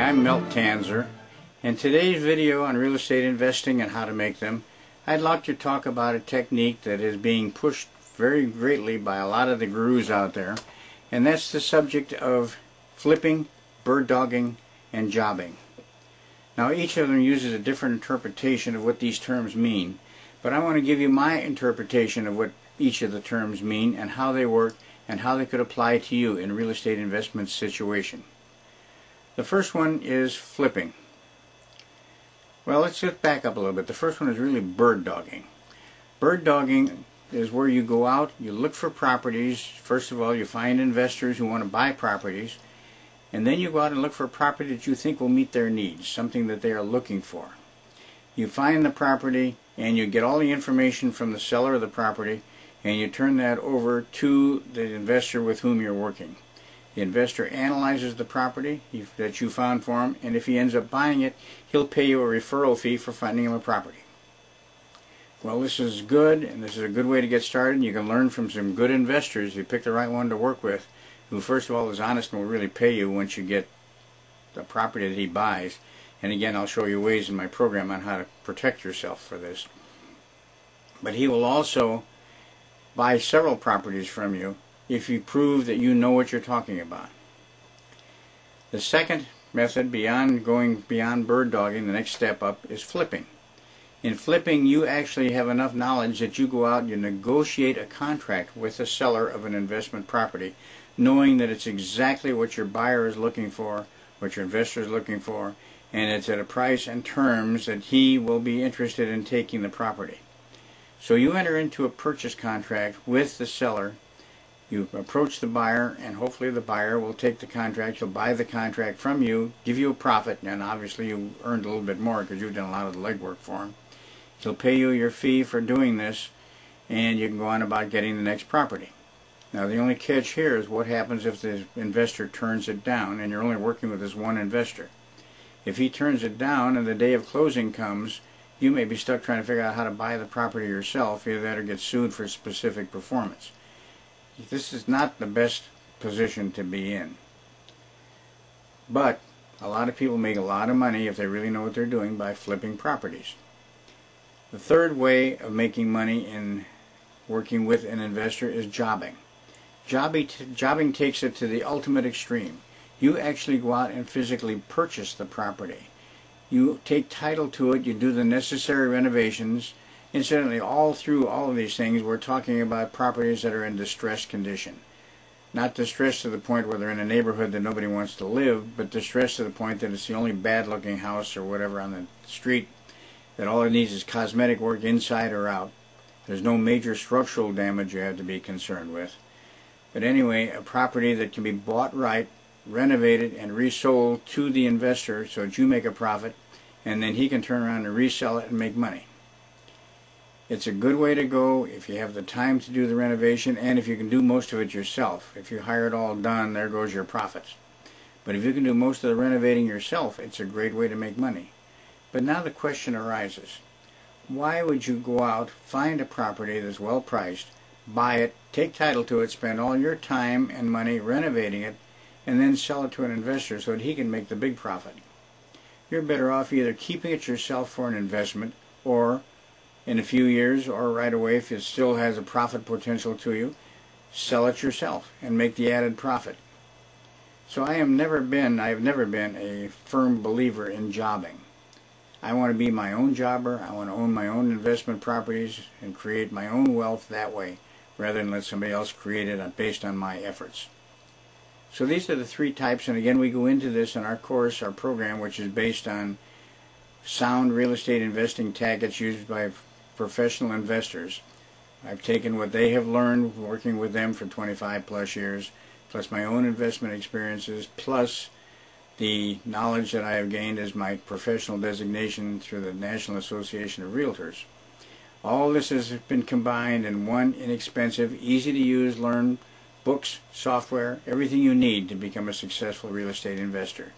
I'm Milt Tanzer, and today's video on real estate investing and how to make them, I'd like to talk about a technique that is being pushed very greatly by a lot of the gurus out there, and that's the subject of flipping, bird dogging, and jobbing. Now each of them uses a different interpretation of what these terms mean, but I want to give you my interpretation of what each of the terms mean and how they work and how they could apply to you in a real estate investment situation. The first one is flipping. Well, let's just back up a little bit. The first one is really bird dogging. Bird dogging is where you go out, you look for properties. First of all, you find investors who want to buy properties, and then you go out and look for a property that you think will meet their needs, something that they are looking for. You find the property and you get all the information from the seller of the property, and you turn that over to the investor with whom you're working. The investor analyzes the property that you found for him, and if he ends up buying it, he'll pay you a referral fee for finding him a property. Well, this is good, and this is a good way to get started. You can learn from some good investors. You pick the right one to work with, who first of all is honest and will really pay you once you get the property that he buys. And again, I'll show you ways in my program on how to protect yourself for this. But he will also buy several properties from you if you prove that you know what you're talking about. The second method, going beyond bird dogging, the next step up, is flipping. In flipping, you actually have enough knowledge that you go out and you negotiate a contract with the seller of an investment property, knowing that it's exactly what your buyer is looking for, what your investor is looking for, and it's at a price and terms that he will be interested in taking the property. So you enter into a purchase contract with the seller. You approach the buyer, and hopefully the buyer will take the contract. He'll buy the contract from you, give you a profit, and obviously you earned a little bit more because you've done a lot of the legwork for him. He'll pay you your fee for doing this, and you can go on about getting the next property. Now the only catch here is what happens if the investor turns it down, and you're only working with this one investor. If he turns it down and the day of closing comes, you may be stuck trying to figure out how to buy the property yourself, either that or get sued for specific performance. This is not the best position to be in. But a lot of people make a lot of money if they really know what they're doing by flipping properties. The third way of making money in working with an investor is jobbing. Jobbing takes it to the ultimate extreme. You actually go out and physically purchase the property. You take title to it, you do the necessary renovations. Incidentally, all through all of these things, we're talking about properties that are in distressed condition. Not distressed to the point where they're in a neighborhood that nobody wants to live, but distressed to the point that it's the only bad-looking house or whatever on the street, that all it needs is cosmetic work inside or out. There's no major structural damage you have to be concerned with. But anyway, a property that can be bought right, renovated, and resold to the investor so that you make a profit, and then he can turn around and resell it and make money. It's a good way to go if you have the time to do the renovation, and if you can do most of it yourself. If you hire it all done, there goes your profits. But if you can do most of the renovating yourself, it's a great way to make money. But now the question arises, why would you go out, find a property that's well priced, buy it, take title to it, spend all your time and money renovating it, and then sell it to an investor so that he can make the big profit? You're better off either keeping it yourself for an investment, or in a few years, or right away if it still has a profit potential to you, sell it yourself and make the added profit. So I have never been a firm believer in jobbing. I want to be my own jobber. I want to own my own investment properties and create my own wealth that way, rather than let somebody else create it based on my efforts. So these are the three types, and again we go into this in our course, our program, which is based on sound real estate investing tactics used by professional investors. I've taken what they have learned working with them for 25 plus years, plus my own investment experiences, plus the knowledge that I have gained as my professional designation through the National Association of Realtors. All this has been combined in one inexpensive, easy to use, learn books, software, everything you need to become a successful real estate investor.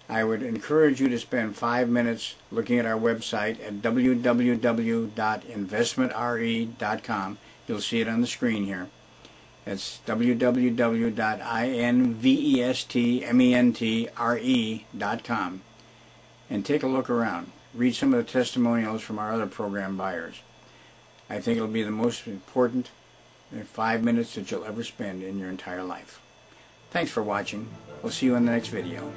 I would encourage you to spend 5 minutes looking at our website at www.investmentre.com. You'll see it on the screen here. That's www.investmentre.com, and take a look around. Read some of the testimonials from our other program buyers. I think it'll be the most important 5 minutes that you'll ever spend in your entire life. Thanks for watching. We'll see you in the next video.